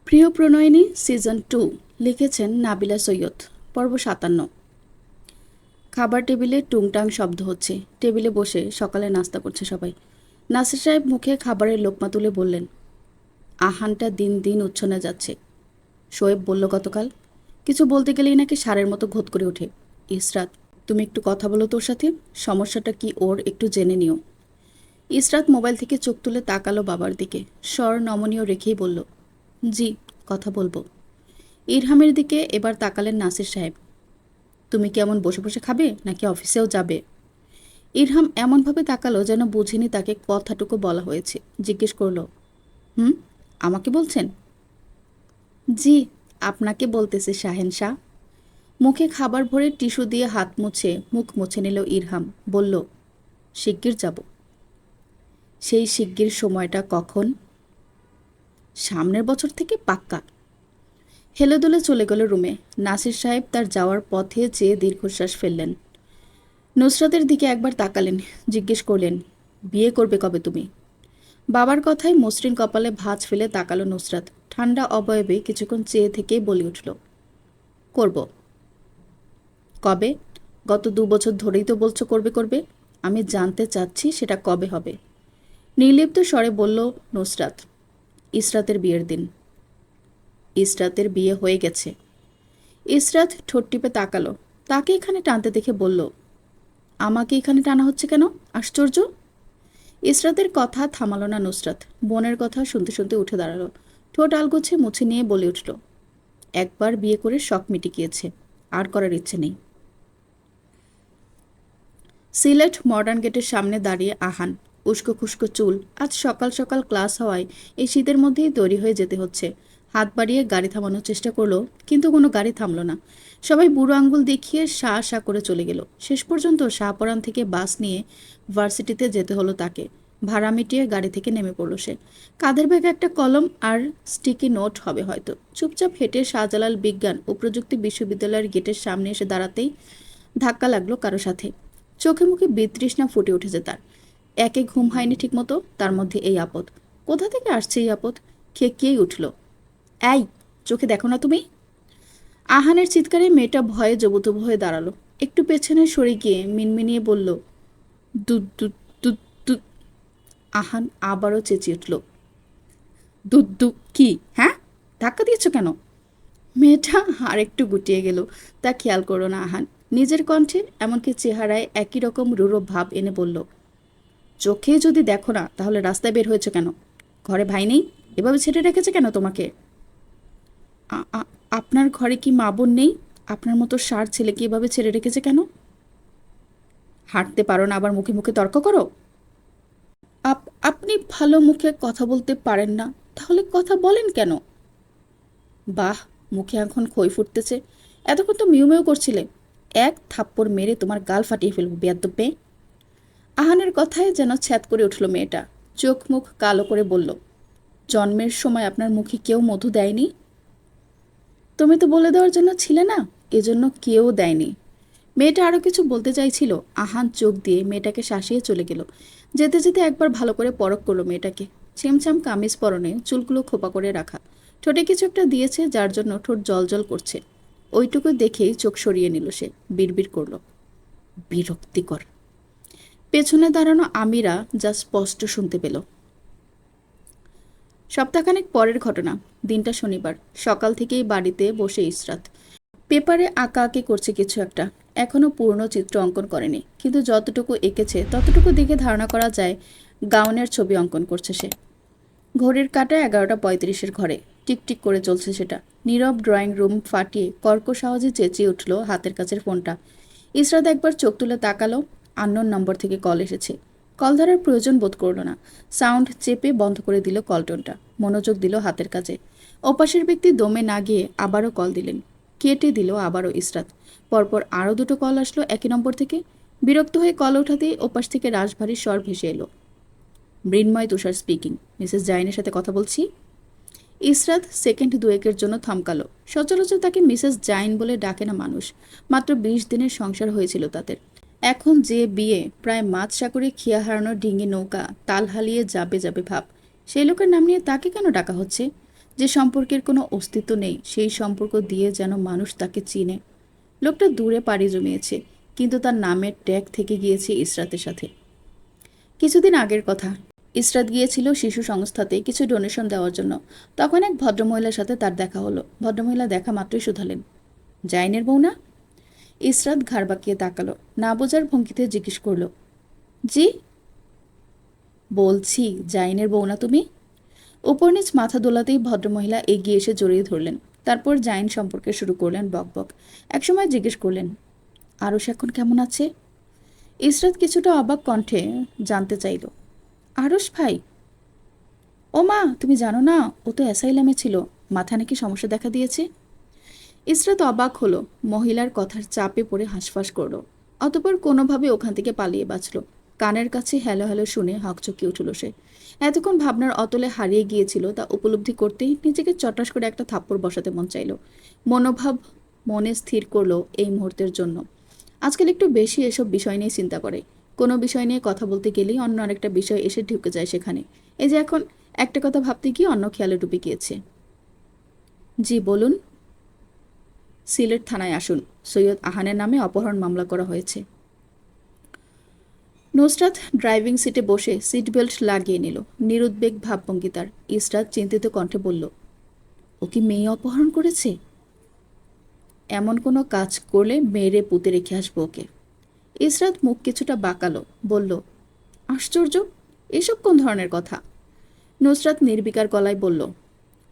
প্রিয় প্রণয়িনী সিজন 2 লিখেছেন নাবিলা সৈয়দ। পর্ব 57। খাবার টেবিলে টুংটাং শব্দ হচ্ছে। টেবিলে বসে সকালে নাস্তা করছে সবাই। নাসির সাহেব মুখে খাবারের লোকমা তুলে বললেন, আহানটা দিন দিন উচ্ছনে যাচ্ছে। শোয়েব বলল গতকাল। কিছু বলতে গেলেই নাকি সারের মতো ঘোত করে ওঠে। ইসরাত, তুমি একটু কথা বলো তোর সাথে। সমস্যাটা কি ওর একটু জেনে নিও। ইসরাত মোবাইল থেকে চোখ তুলে তাকালো বাবার দিকে। স্বর নমনীয় রেখেই বলল, জি, কথা বলবো। ইরহামের দিকে এবার তাকালেন নাসির সাহেব। তুমি কি এমন বসে বসে খাবে নাকি অফিসেও যাবে? ইরহাম এমনভাবে তাকালো যেন বুঝিনি তাকে কথাটুকু বলা হয়েছে। জিজ্ঞেস করলো, হুম, আমাকে বলছেন? জি, আপনাকে বলতেছে শাহেনশাহ। মুখে খাবার ভরে টিস্যু দিয়ে হাত মুছে মুখ মুছে নিল ইরহাম। বলল, শিগগির যাব। সেই শিগগির সময়টা কখন? সামনের বছর থেকে পাক্কা। হেলে দুলে চলে গেল রুমে। নাসির সাহেব তার যাওয়ার পথে চেয়ে দীর্ঘশ্বাস ফেললেন। নুসরাতের দিকে একবার তাকালেন। জিজ্ঞেস করলেন, বিয়ে করবে কবে তুমি? বাবার কথায় মসৃণ কপালে ভাঁজ ফেলে তাকালো নুসরাত। ঠান্ডা অবয়বে কিছুক্ষণ চেয়ে থেকেই বলে উঠল, করব। কবে? গত 2 বছর ধরেই তো বলছো করবে করবে। আমি জানতে চাচ্ছি সেটা কবে হবে। নির্লিপ্ত স্বরে বলল নুসরাত, ইসরাতের বিয়ের দিন। ইসরাতের বিয়ে হয়ে গেছে। ইসরাত ঠোঁট টিপে তাকালো। তাকে এখানে টানতে দেখে বলল, আমাকে এখানে টানা হচ্ছে কেন? আশ্চর্য। ইসরাতের কথা থামালো না নুসরাত। বোনের কথা শুনতে শুনতে উঠে দাঁড়ালো। ঠোঁট আলগোছে মুছে নিয়ে বলে উঠল, একবার বিয়ে করে শখ মিটে গিয়েছে, আর করার ইচ্ছে নেই। সিলেট মডার্ন গেটের সামনে দাঁড়িয়ে আহান। উস্কো খুস্কো চুল। আজ সকাল সকাল ক্লাস হওয়ায় এই শীতের মধ্যেই তৈরি হয়ে যেতে হচ্ছে। হাত বাড়িয়ে গাড়ি থামানোর চেষ্টা করলো, কিন্তু কোনো গাড়ি থামলো না। সবাই বুড়ো আঙ্গুল দেখিয়ে শাঁ শাঁ করে চলে গেল। শেষ পর্যন্ত শাহপরান থেকে বাস নিয়ে ভার্সিটিতে যেতে হলো তাকে। ভাড়া মিটিয়ে গাড়ি থেকে নেমে পড়ল সে। কাঁধের ব্যাগে একটা কলম আর স্টিকি নোট হবে হয়তো। চুপচাপ হেঁটে শাহজালাল বিজ্ঞান ও প্রযুক্তি বিশ্ববিদ্যালয়ের গেটের সামনে এসে দাঁড়াতেই ধাক্কা লাগলো কারো সাথে। চোখে মুখে বিতৃষ্ণা ফুটে উঠেছে তার। একে ঘুম হয়নি ঠিকমতো, তার মধ্যে এই আপদ। কোথা থেকে আসছে এই আপদ? খেকিয়েই উঠল, এই, চোখে দেখো না তুমি? আহানের চিৎকারে মেয়েটা ভয়ে জবুতবু হয়ে দাঁড়ালো। একটু পেছনে সরে গিয়ে মিনমিনিয়ে বলল, দুধ দুধ দুধ দুধ। আহান আবারও চেঁচিয়ে উঠল, দুধ দু কি? হ্যাঁ, ধাক্কা দিয়েছ কেন? মেয়েটা আর একটু গুটিয়ে গেল। তা খেয়াল করো না আহান। নিজের কণ্ঠে এমনকি চেহারায় একই রকম রূঢ় ভাব এনে বলল, চোখে যদি দেখো না তাহলে রাস্তায় বের হয়েছে কেন? ঘরে ভাই নেই? এভাবে ছেড়ে রেখেছে কেন তোমাকে? আপনার ঘরে কি মা বোন নেই? আপনার মতো সার ছেলেকে এভাবে ছেড়ে রেখেছে কেন? হাঁটতে পারো না আবার মুখে মুখে তর্ক করো? আপনি ভালো মুখে কথা বলতে পারেন না, তাহলে কথা বলেন কেন? বাহ, মুখে এখন খই ফুটতেছে। এতক্ষণ তো মিউ মিউ করছিলে। এক থাপ্পড় মেরে তোমার গাল ফাটিয়ে ফেলবো বেয়াদ্দপ মেয়ে। আহানের কথায় যেন ছ্যাদ করে উঠল মেয়েটা। চোখ মুখ কালো করে বলল, জন্মের সময় আপনার মুখে কেউ মধু দেয়নি? তুমি তো বলে দেওয়ার জন্য ছিলে না, এজন্য কেউ দেয়নি। মেয়েটা আরও কিছু বলতে চাইছিল। আহান চোখ দিয়ে মেয়েটাকে শাসিয়ে চলে গেল। যেতে যেতে একবার ভালো করে পরখ করলো মেয়েটাকে। ছেমছাম কামিজ পরনে, চুলগুলো খোপা করে রাখা। ঠোঁটে কিছু একটা দিয়েছে যার জন্য ঠোঁট জলজল করছে। ওইটুকু দেখেই চোখ সরিয়ে নিল সে। বিড়বিড় করলো, বিরক্তিকর। পেছনে দাঁড়ানো আমিরা যা স্পষ্ট শুনতে পেল। সপ্তাহখানেক পরের ঘটনা। দিনটা শনিবার। সকাল থেকেই বাড়িতে বসে ইসরাত পেপারে আঁকাআঁকি করছে কিছু একটা। এখনও পূর্ণ চিত্র অঙ্কন করেনি, কিন্তু যতটুকু এঁকেছে ততটুকু দেখে ধারণা করা যায় গাউনের ছবি অঙ্কন করছে সে। ঘড়ির কাঁটা 11:35 ঘরে। টিকটিক করে চলছে সেটা। নীরব ড্রয়িং রুম ফাটিয়ে কর্কশ আওয়াজে চেঁচিয়ে উঠল হাতের কাছের ফোনটা। ইসরাত একবার চোখ তুলে তাকালো। আননোন নম্বর থেকে কল এসেছে। কল ধরার প্রয়োজন বোধ করল না। সাউন্ড চেপে বন্ধ করে দিল কলটোনটা। মনোযোগ দিল হাতের কাজে। ওপাশের ব্যক্তি দমে না গিয়ে আবারও কল দিলেন। কেটে দিল আবারও ইসরাত। পরপর আরও 2টো কল আসলো একই নম্বর থেকে। বিরক্ত হয়ে কল ওঠাতেই ওপাশ থেকে রাশভারী স্বর ভেসে এলো, মৃন্ময় তুষার স্পিকিং, মিসেস জাইনের সাথে কথা বলছি। ইসরাত সেকেন্ড দুয়েকের জন্য থমকালো। সচরাচর তাকে মিসেস জাইন বলে ডাকে না মানুষ। মাত্র 20 দিনের সংসার হয়েছিল তাদের। এখন যে বিয়ে, প্রায় মাছ সাগরে খিয়া হারানোর ডিঙি নৌকা তাল হালিয়ে যাবে যাবে ভাব। সেই লোকের নাম নিয়ে তাকে কেন ডাকা হচ্ছে? যে সম্পর্কের কোনো অস্তিত্ব নেই সেই সম্পর্ক দিয়ে যেন মানুষ তাকে চিনে। লোকটা দূরে পাড়ি জমিয়েছে, কিন্তু তার নামের ট্যাগ থেকে গিয়েছে ইসরাতের সাথে। কিছুদিন আগের কথা, ইসরাত গিয়েছিল শিশু সংস্থাতে কিছু ডোনেশন দেওয়ার জন্য। তখন এক ভদ্রমহিলার সাথে তার দেখা হলো। ভদ্রমহিলা দেখা মাত্রই শুধালেন, জাইনের বউ না? ইসরাত ঘাড় বাঁকিয়ে তাকালো, না বোঝার ভঙ্গিতে জিজ্ঞেস করলো, জি? বলছি, জাইনের বউ না তুমি? উপর নিচ মাথা দোলাতেই ভদ্রমহিলা এগিয়ে এসে জড়িয়ে ধরলেন। তারপর জাইন সম্পর্কে শুরু করলেন বকবক। একসময় জিজ্ঞেস করলেন, আরশ এখন কেমন আছে? ইসরাত কিছুটা অবাক কণ্ঠে জানতে চাইল, আরশ ভাই? ও মা, তুমি জানো না, ও তো অ্যাসাইলামে ছিল, মাথা নাকি সমস্যা দেখা দিয়েছে। ইসরাত অবাক হলো, মহিলার কথার চাপে পড়ে হাঁসফাঁস করলো। অতঃপর কোনোভাবে ওখান থেকে পালিয়ে বাঁচল। কানের কাছে হ্যালো হ্যালো শুনে হকচকিয়ে উঠল সে। এতক্ষণ ভাবনার অতলে হারিয়ে গিয়েছিল তা উপলব্ধি করতেই নিজেকে চটাস করে একটা থাপ্পড় বসাতে মন চাইল। মনোভাব মনে স্থির করলো এই মুহূর্তের জন্য। আজকাল একটু বেশি এসব বিষয় নিয়ে চিন্তা করে। কোনো বিষয় নিয়ে কথা বলতে গেলেই অন্য আরেকটা বিষয় এসে ঢুকে যায় সেখানে। এই যে এখন একটা কথা ভাবতে গিয়ে অন্য খেয়ালে ডুবে গিয়েছে। জি বলুন। সিলেট থানায় আসুন, সৈয়দ আহানের নামে অপহরণ মামলা করা হয়েছে। নুসরাত ড্রাইভিং সিটে বসে সিট বেল্ট লাগিয়ে নিল। নিরুদ্বেগ ভাবভঙ্গি তার। ইসরাত চিন্তিত কণ্ঠে বলল, ও কি মেয়ে অপহরণ করেছে? এমন কোনো কাজ করলে মেরে পুঁতে রেখে আসবো ওকে। ইসরাত মুখ কিছুটা বাঁকালো, বলল, আশ্চর্য, এসব কোন ধরনের কথা? নুসরাত নির্বিকার গলায় বলল,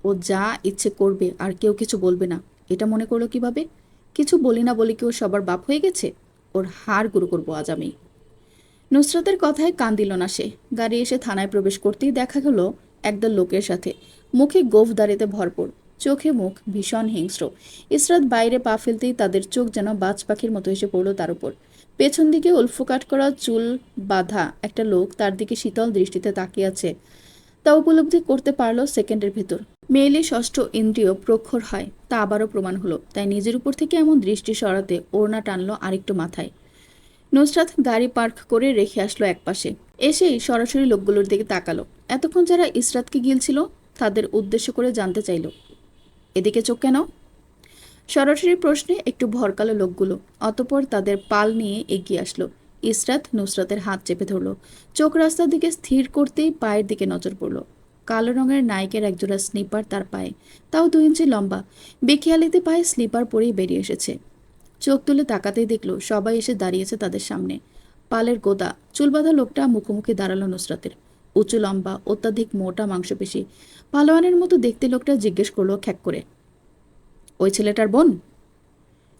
ও যা ইচ্ছে করবে আর কেউ কিছু বলবে না, এটা মনে করলো কিভাবে? কিছু বলি না বলে কি ও সবার বাপ হয়ে গেছে? ওর হাড় গুঁড়ো করবো আজ আমি। নুসরাতের কথায় কান দিল না সে। গাড়ি এসে থানায় প্রবেশ করতেই দেখা গেল একদল লোকের সাথে। মুখে গোঁফদাড়িতে ভরপুর, চোখে মুখ ভীষণ হিংস্র। ইসরাত বাইরে পা ফেলতেই তাদের চোখ যেন বাজ পাখির মতো এসে পড়ল তার উপর। পেছন দিকে উল্ফোকাট করা চুল বাঁধা একটা লোক তার দিকে শীতল দৃষ্টিতে তাকিয়ে আছে, তা উপলব্ধি করতে পারল সেকেন্ডের ভেতর। মেয়েলে ষষ্ঠ ইন্দ্রিয় প্রখর হয়, তা আবারও প্রমাণ হলো। তাই নিজের উপর থেকে এমন দৃষ্টি সরাতে ওড়না টানলো আরেকটু মাথায়। নুসরাত গাড়ি পার্ক করে রেখে আসলো একপাশে। এসেই সরাসরি লোকগুলোর দিকে তাকালো। এতক্ষণ যারা ইসরাতকে গিলছিল তাদের উদ্দেশ্য করে জানতে চাইল, এদিকে চোখ কেন? সরাসরি প্রশ্নে একটু ভরকালো লোকগুলো। অতঃপর তাদের পাল নিয়ে এগিয়ে আসলো। ইসরাত নুসরাতের হাত চেপে ধরল। চোখ রাস্তার দিকে স্থির করতেই পায়ের দিকে নজর পড়ল। কালো রঙের নাইকের একজোড়া স্লিপার তার পায়ে, তাও 2 ইঞ্চি লম্বা। বেখিয়ালিতে পায়ে স্লিপার পরেই বেরিয়ে এসেছে। চোখ তুলে তাকাতেই দেখল সবাই এসে দাঁড়িয়েছে তাদের সামনে। পালের গোদা চুল বাঁধা লোকটা মুখোমুখি দাঁড়ালো নুসরাতের। উঁচু লম্বা, অত্যাধিক মোটা মাংসপেশি, পালোয়ানের মতো দেখতে লোকটা জিজ্ঞেস করলো খ্যাক করে, ওই ছেলেটার বোন?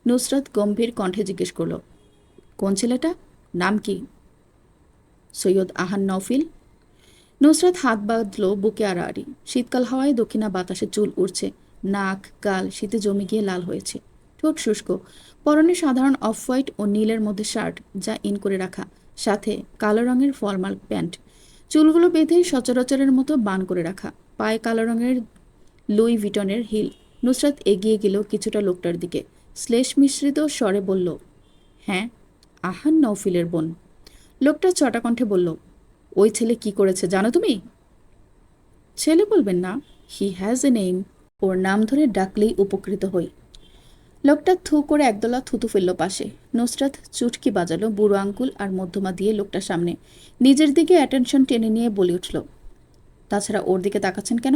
নুসরাত গম্ভীর কণ্ঠে জিজ্ঞেস করলো, কোন ছেলেটা? নাম কি? সৈয়দ আহান নওফিল। নুসরাত হাত বাঁধল বুকে আড়াআড়ি। শীতকাল হাওয়ায় দক্ষিণা বাতাসে চুল উড়ছে। নাক গাল শীতে জমে গিয়ে লাল হয়েছে। ঠোঁট শুষ্ক। পরনে সাধারণ অফ হোয়াইট ও নীলের মধ্যে শার্ট, যা ইন করে রাখা, সাথে কালো রঙের ফর্মাল প্যান্ট। চুলগুলো বেঁধে সচরাচরের মতো বান করে রাখা। পায়ে কালো রঙের লুই ভিটনের হিল। নুসরাত এগিয়ে গেল কিছুটা লোকটার দিকে। শ্লেষ মিশ্রিত স্বরে বলল, হ্যাঁ, আহান নওফিলের বোন। লোকটা চটা কণ্ঠে বলল, ওই ছেলে কি করেছে জানো তুমি? ছেলে বলবেন না, হি হ্যাজ এ নেম। ওর নাম ধরে ডাকলেই উপকৃত হই। লোকটা থু করে একদলা থুতু ফেলল পাশে। নুসরাত চুটকি বাজালো বুড়ো আঙ্গুল আর মধ্যমা দিয়ে লোকটার সামনে। নিজের দিকে অ্যাটেনশন টেনে নিয়ে বলে উঠল, তাছাড়া ওর দিকে তাকাচ্ছেন কেন?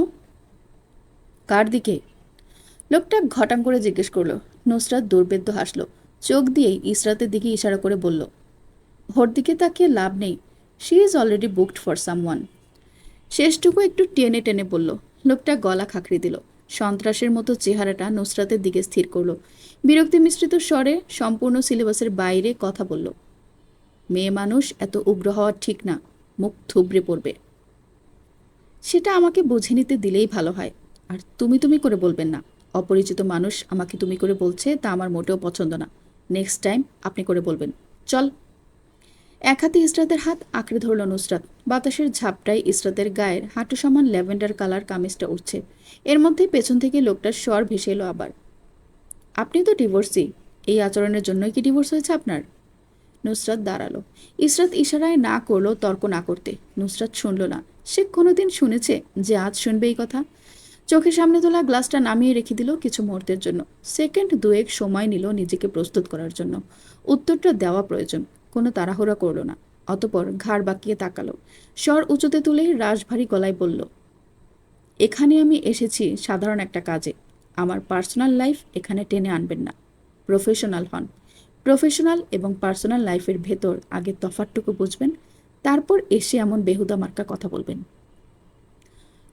কার দিকে? লোকটা ঘটাং করে জিজ্ঞেস করলো। নুসরাত দুর্বেদ্য হাসল। চোখ দিয়ে ইসরাতের দিকে ইশারা করে বলল, ওর দিকে তাকিয়ে লাভ নেই, she is already booked for someone. শেষটুকু একটু টেনে টেনে বলল। লোকটা গলা খাঁকড়ি দিল। সন্ত্রাসের মতো চেহারাটা নুসরাতের দিকে স্থির করল। বিরক্তি মিশ্রিত স্বরে সম্পূর্ণ সিলেবাসের বাইরে কথা বলল, মেয়ে মানুষ এত উগ্র হওয়া ঠিক না, মুখ থুবড়ে পড়বে। সেটা আমাকে বুঝে নিতে দিলেই ভালো হয়। আর তুমি তুমি করে বলবেন না। অপরিচিত মানুষ আমাকে তুমি করে বলছে, তা আমার মোটেও পছন্দ না। নেক্সট টাইম আপনি করে বলবেন। চল। এক হাতে ইসরাতের হাত আঁকড়ে ধরল নুসরাত। বাতাসের ঝাপটায় ইসরাতের গায়ের হাঁটু সমান ল্যাভেন্ডার কালার কামিজটা উঠছে। এর মধ্যে পেছন থেকে লোকটার স্বর ভেসে এলো আবার, আপনি তো ডিভোর্সি, এই আচরণের জন্যই কি ডিভোর্স হয়েছে আপনার? নুসরাত দাঁড়ালো। ইসরাত ইশারায় না করলো তর্ক না করতে। নুসরাত শুনল না। সে কোনোদিন শুনেছে যে আজ শুনবে এই কথা? চোখের সামনে তোলা গ্লাসটা নামিয়ে রেখে দিল কিছু মুহূর্তের জন্য। সেকেন্ড দুয়েক সময় নিল নিজেকে প্রস্তুত করার জন্য। উত্তরটা দেওয়া প্রয়োজন, কোনো তাড়াহুড়া করল না। অতপর ঘাড় বাঁকিয়ে তাকালো, স্বর উঁচুতে তুলে রাশভারী গলায় বলল, এখানে আমি এসেছি সাধারণ একটা কাজে। আমার পার্সোনাল লাইফ এখানে টেনে আনবেন না। প্রফেশনাল হন। প্রফেশনাল এবং পার্সোনাল লাইফের ভেতর আগে তফাৎটুকু বুঝবেন, তারপর এসে এমন বেহুদা মার্কা কথা বলবেন।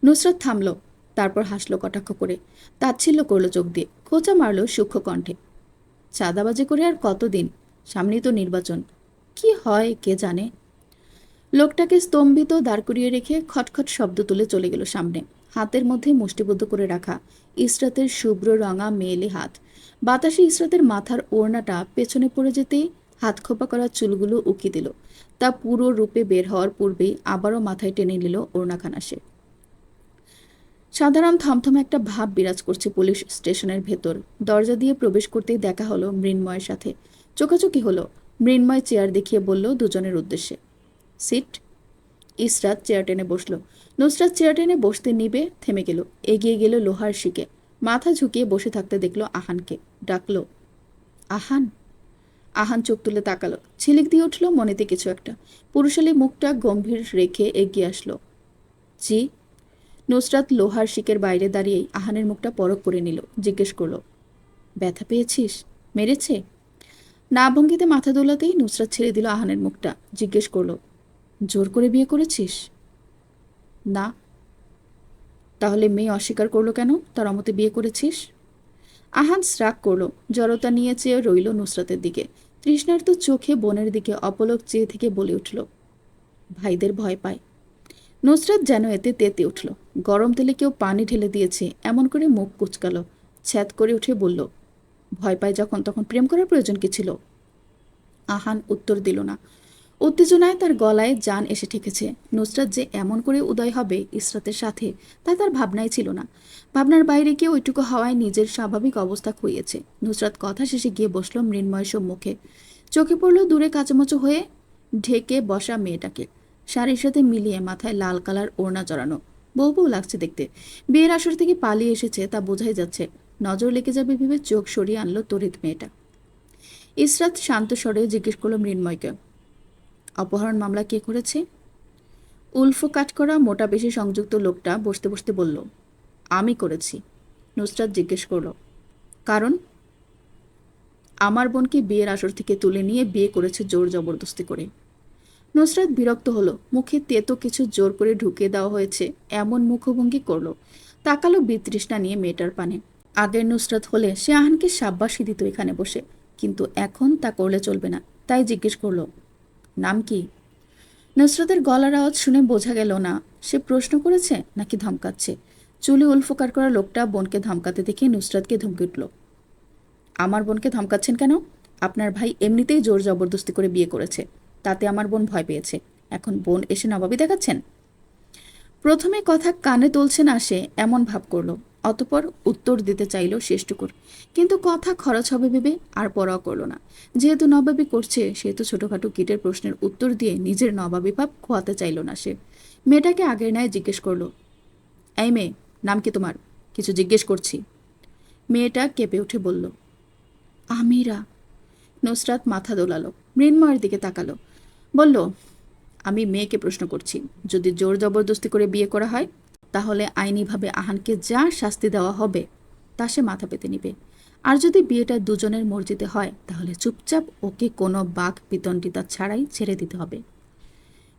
নুসরাত থামল, তারপর হাসলো কটাক্ষ করে, তাচ্ছিল্য করলো চোখ দিয়ে, খোঁচা মারল সূক্ষ্ম কণ্ঠে। চাঁদাবাজি করে আর কতদিন? সামনেই তো নির্বাচন। কি হয় কে জানে। লোকটাকে স্তম্ভিত দাঁড় করিয়ে রেখে খটখট শব্দ তুলে চলে গেল সামনে। হাতের মধ্যে মুষ্টিবদ্ধ করে রাখা ইসরাতের শুভ্র রঙা মেয়েলি হাত। বাতাসে ইসরাতের মাথার ওড়নাটা পেছনে পড়ে যেতেই হাত খোপা করা চুলগুলো উকি দিল। তা পুরো রূপে বের হওয়ার পূর্বেই আবারও মাথায় টেনে নিল ওড়নাখানা সে। সাধারণ থমথমে একটা ভাব বিরাজ করছে পুলিশ স্টেশনের ভেতর। দরজা দিয়ে প্রবেশ করতেই দেখা হলো মৃন্ময়ের সাথে। চোখাচোখি হলো। মৃন্ময় চেয়ার দেখিয়ে বলল দুজনের উদ্দেশ্যে, সিট। ইসরাত চেয়ার টেনে বসল। নুসরাত চেয়ার টেনে বসতে নিবে থেমে গেল। এগিয়ে গেল লোহার শিকে। মাথা ঝুঁকিয়ে বসে থাকতে দেখলো আহানকে। ডাকলো, আহান। আহান চোখ তুলে তাকালো। ছিলিক দিয়ে উঠল মনেতে কিছু একটা। পুরুষালী মুখটা গম্ভীর রেখে এগিয়ে আসলো। জি। নুসরাত লোহার শিকের বাইরে দাঁড়িয়েই আহানের মুখটা পরখ করে নিল। জিজ্ঞেস করলো, ব্যথা পেয়েছিস? মেরেছে? না ভঙ্গিতে মাথা দোলাতেই নুসরাত ছেড়ে দিল আহানের মুখটা। জিজ্ঞেস করলো, জোর করে বিয়ে করেছিস? না। তাহলে মেয়ে অস্বীকার করলো কেন তার অমতে বিয়ে করেছিস? আহান রাগ করলো। জড়তা নিয়ে চেয়ে রইল নুসরাতের দিকে। তৃষ্ণার্ত চোখে বোনের দিকে অপলক চেয়ে থেকে বলে উঠল, ভাইদের ভয় পায়। নুসরাত যেন এতে তেতে উঠল। গরম তেলে কেউ পানি ঢেলে দিয়েছে এমন করে মুখ কুচকালো। ছ্যাদ করে উঠে বলল, ভয় পায় যখন তখন প্রেম করার প্রয়োজন কি ছিল? আহান উত্তর দিল না। উত্তেজনায় তার গলায় জান এসে ঠেকেছে। নুসরাত যে এমন করে উদয় হবে ইসরাতের সাথে তা তার ভাবনাই ছিল না। ভাবনার বাইরে গিয়ে ওইটুকু হওয়ায় নিজের স্বাভাবিক অবস্থা খুইয়েছে। নুসরাত কথা শেষে গিয়ে বসল মৃন্ময় সম্মুখে। চোখে পড়ল দূরে কাচুমাচু হয়ে ঢেকে বসা মেয়েটাকে। শাড়ির সাথে মিলিয়ে মাথায় লাল কালার ওড়না জড়ানো। বউ বউ লাগছে দেখতে। বিয়ের আসর থেকে পালিয়ে এসেছে তা বোঝাই যাচ্ছে। নজর লেগে যাবে ভেবে চোখ সরিয়ে আনলো তড়িৎ মেয়েটা। ইসরাত শান্ত স্বরে জিজ্ঞেস করলো মৃন্ময়কে, অপহরণ মামলা কে করেছে? উলফো কাট করা মোটা বেশি সংযুক্ত লোকটা বসতে বসতে বলল, আমি করেছি। নুসরাত জিজ্ঞেস করল, কারণ? আমার বোনকে বিয়ের আসর থেকে তুলে নিয়ে বিয়ে করেছে জোর জবরদস্তি করে। নুসরাত বিরক্ত হলো। মুখে তেতো কিছু জোর করে ঢুকিয়ে দেওয়া হয়েছে এমন মুখভঙ্গি করলো। তাকালো বিতৃষ্ণা নিয়ে মেয়েটার পানে। আগের নুসরাত হলে সে আহানকে সাব্বাসী দিত এখানে বসে, কিন্তু এখন তা করলে চলবে না। তাই জিজ্ঞেস করলো, নাম কি? নুসরাতের গলার আওয়াজ শুনে বোঝা গেল না সে প্রশ্ন করেছে নাকি ধমকাচ্ছে। চুলে উলফোকার করা লোকটা বোনকে ধমকাতে দেখে নুসরাতকে ধমকে উঠল, আমার বোনকে ধমকাচ্ছেন কেন? আপনার ভাই এমনিতেই জোর জবরদস্তি করে বিয়ে করেছে, তাতে আমার বোন ভয় পেয়েছে, এখন বোন এসে নবাবী দেখাচ্ছেন? প্রথমে কথা কানে তুলছে না সে এমন ভাব করল। অতপর উত্তর দিতে চাইল শেষটুকুর, কিন্তু কথা খরচ হবে ভেবে আর পরোয়া করল না। যেহেতু নবাবী করছে সেহেতু ছোটখাটো কিটের প্রশ্নের উত্তর দিয়ে নিজের নবাবী ভাব খোয়াতে চাইল না সে। মেয়েটাকে আগের ন্যায় জিজ্ঞেস করলো, এই মেয়ে, নাম কি তোমার? কিছু জিজ্ঞেস করছি। মেয়েটা কেঁপে উঠে বলল, আমিরা। নুসরাত মাথা দোলালো, মৃন্ময়ের দিকে তাকালো। বলল, আমি মেয়েকে প্রশ্ন করছি, যদি জোর জবরদস্তি করে বিয়ে করা হয় তাহলে আইনিভাবে আহানকে যা শাস্তি দেওয়া হবে তা সে মাথা পেতে নিবে। আর যদি বিয়েটা দুজনের মর্জিতে হয় তাহলে চুপচাপ ওকে কোনো বাঘ বিতণ্ডিতা ছাড়াই ছেড়ে দিতে হবে।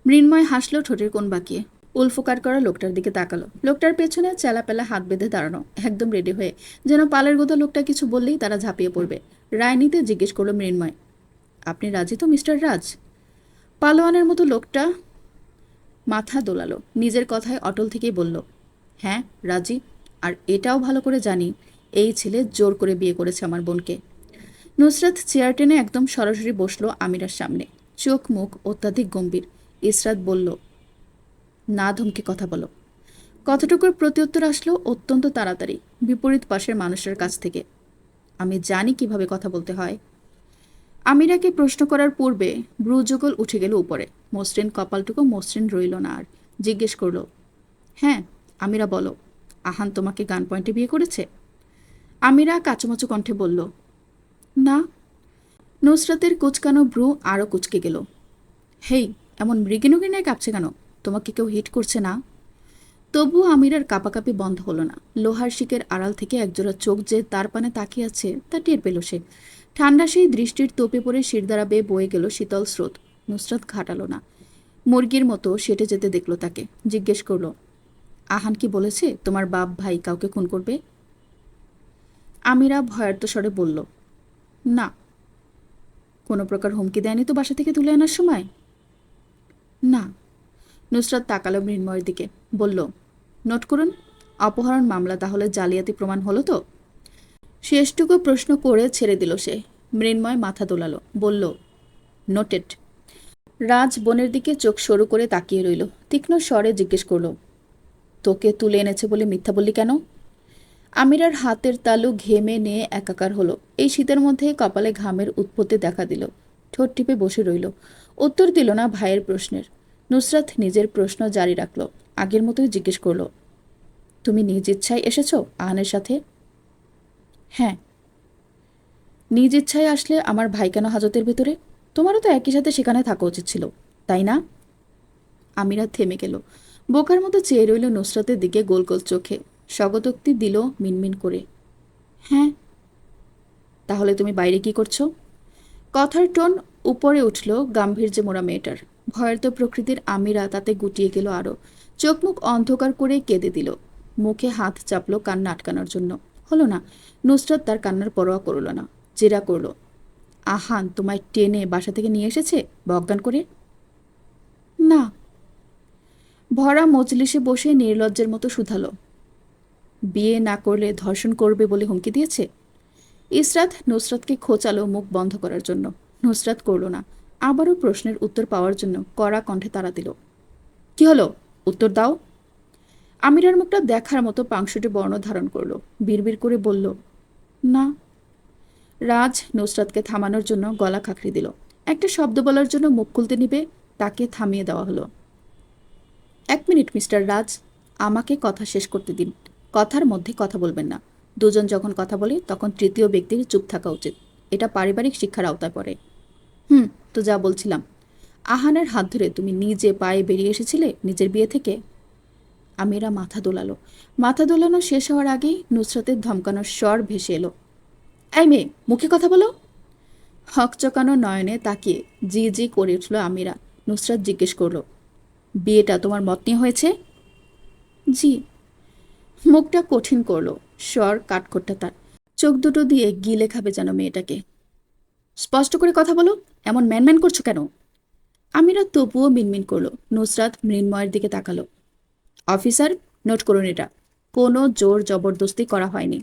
মৃন্ময় হাসলো ঠোঁটের কোণ বাঁকিয়ে। উলফোকার করা লোকটার দিকে তাকালো। লোকটার পেছনে চেলাপেলা হাত বেঁধে দাঁড়ানো, একদম রেডি হয়ে, যেন পালের গোদা লোকটা কিছু বললেই তারা ঝাঁপিয়ে পড়বে। রায় নিতে জিজ্ঞেস করলো মৃন্ময়, আপনি রাজি তো মিস্টার রাজ? পালোয়ানের মতো লোকটা মাথা দোলালো। নিজের কথায় অটল থেকেই বলল, হ্যাঁ রাজি, আর এটাও ভালো করে জানি এই ছেলে জোর করে বিয়ে করেছে আমার বোনকে। নুসরাত চেয়ার টেনে একদম সরাসরি বসলো আমিরার সামনে। চোখ মুখ অত্যাধিক গম্ভীর। ইসরাত বলল, না ধমকে কথা বলো। কথাটুকুর প্রত্যুত্তর আসলো অত্যন্ত তাড়াতাড়ি বিপরীত পাশের মানুষের কাছ থেকে, আমি জানি কিভাবে কথা বলতে হয়। আমিরাকে প্রশ্ন করার পূর্বে ভ্রুযুগল উঠে গেল উপরে। মসৃণ কপালটুকু মসৃণ রইল না আর। জিজ্ঞেস করলো, হ্যাঁ আমিরা বলো। আহান তোমাকে গান পয়েন্টে বিয়ে করেছে? আমিরা কাচুমাচু কণ্ঠে বলল, না। নুসরাতের কুচকানো ভ্রু আরও কুচকে গেল। হেই, এমন মৃগিনুগিনায় কাঁপছে কেন? তোমাকে কেউ হিট করছে না? তবুও আমিরার কাঁপাকাঁপি বন্ধ হলো না। লোহার শিকের আড়াল থেকে একজোড়া চোখ যে তার পানে তাকিয়ে আছে তা টের পেল সে। ঠান্ডা সেই দৃষ্টির তোপে পড়ে শিরদাঁড়া বেয়ে বয়ে গেল শীতল স্রোত। নুসরাত ঘাটালো না, মুরগির মতো সেটে যেতে দেখল তাকে। জিজ্ঞেস করল, আহান কি বলেছে তোমার বাপ ভাই কাউকে খুন করবে? আমিরা ভয়ার্ত স্বরে বলল, না। কোনো প্রকার হুমকি দেয়নি তো বাসা থেকে তুলে আনার সময়? না। নুসরাত তাকালো মৃন্ময়ের দিকে, বলল, নোট করুন। অপহরণ মামলা তাহলে জালিয়াতি প্রমাণ হলো তো? শেষটুকু প্রশ্ন করে ছেড়ে দিল সে। মৃন্ময় মাথা দোলালো, বলল, নোটেড। রাজ বোনের দিকে চোখ সরু করে তাকিয়ে রইল। তীক্ষ্ণ স্বরে জিজ্ঞেস করল, তোকে তুলে এনেছে বলে মিথ্যা বললি কেন? আমিরার হাতের তালু ঘেমে নিয়ে একাকার হলো। এই শীতের মধ্যে কপালে ঘামের উৎপত্তি দেখা দিল। ঠোঁট টিপে বসে রইল। উত্তর দিল না ভাইয়ের প্রশ্নের। নুসরাত নিজের প্রশ্ন জারি রাখল। আগের মতোই জিজ্ঞেস করল, তুমি নিজ ইচ্ছায় এসেছো আহানের সাথে? হ্যাঁ। নিজ ইচ্ছায় আসলে আমার ভাই কেন হাজতের ভেতরে? তোমারও তো একই সাথে সেখানে থাকা উচিত ছিল, তাই না? আমিরা থেমে গেল। বোকার মতো চেয়ে রইল নুসরাতের দিকে গোল গোল চোখে। স্বগতোক্তি দিল মিনমিন করে, হ্যাঁ। তাহলে তুমি বাইরে কি করছো? কথার টোন উপরে উঠল গাম্ভীর্যে মোড়া মেয়েটার। ভয়ার্ত প্রকৃতির আমিরা তাতে গুটিয়ে গেল আরও। চোখ মুখ অন্ধকার করে কেঁদে দিল। মুখে হাত চাপলো কান্না আটকানোর জন্য। হলো না। নুসরাত তার কান্নার পরোয়া করল না। জেরা করল, আহান তোমায় টেনে বাসা থেকে নিয়ে এসেছে বজ্ঞান করে? না। ভরা মজলিসে বসে নির্লজ্জের মতো শুধালো, বিয়ে না করলে ধর্ষণ করবে বলে হুমকি দিয়েছে? ইসরাত নুসরাতকে খোঁচালো মুখ বন্ধ করার জন্য। নুসরাত করল না। আবারও প্রশ্নের উত্তর পাওয়ার জন্য কড়া কণ্ঠে তাড়া দিল, কি হলো, উত্তর দাও। আমিরার মুখটা দেখার মতো পাংশুটে বর্ণ ধারণ করলো। বিড়বিড় করে বলল, না। রাজ নুসরাতকে থামানোর জন্য গলা খাঁকড়ি দিল। একটা শব্দ বলার জন্য মুখ খুলতে নিবে, তাকে থামিয়ে দেওয়া হলো। এক মিনিট মিস্টার রাজ, আমাকে কথা শেষ করতে দিন। কথার মধ্যে কথা বলবেন না। দুজন যখন কথা বলে তখন তৃতীয় ব্যক্তির চুপ থাকা উচিত। এটা পারিবারিক শিক্ষার আওতায় পড়ে। তো যা বলছিলাম, আহানের হাত ধরে তুমি নিজে পায়ে বেরিয়ে এসেছিলে নিজের বিয়ে থেকে? আমিরা মাথা দোলালো। মাথা দোলানো শেষ হওয়ার আগেই নুসরাতের ধমকানোর স্বর ভেসে এলো, এই মেয়ে, মুখে কথা বলো। হকচকানো নয়নে তাকিয়ে জি জি করে উঠল আমিরা। নুসরাত জিজ্ঞেস করল, বিয়েটা তোমার মত নিয়ে হয়েছে? জি। মুখটা কঠিন করলো, স্বর কাঠখোট্টা তার। চোখ দুটো দিয়ে গিলে খাবে যেন মেয়েটাকে। স্পষ্ট করে কথা বলো, এমন ম্যানম্যান করছো কেন? আমিরা তবুও মিনমিন করলো। নুসরাত মৃন্ময়ের দিকে তাকালো। অফিসার, নোট করুন এটা। কোনো জোর জবরদস্তি করা হয়নি।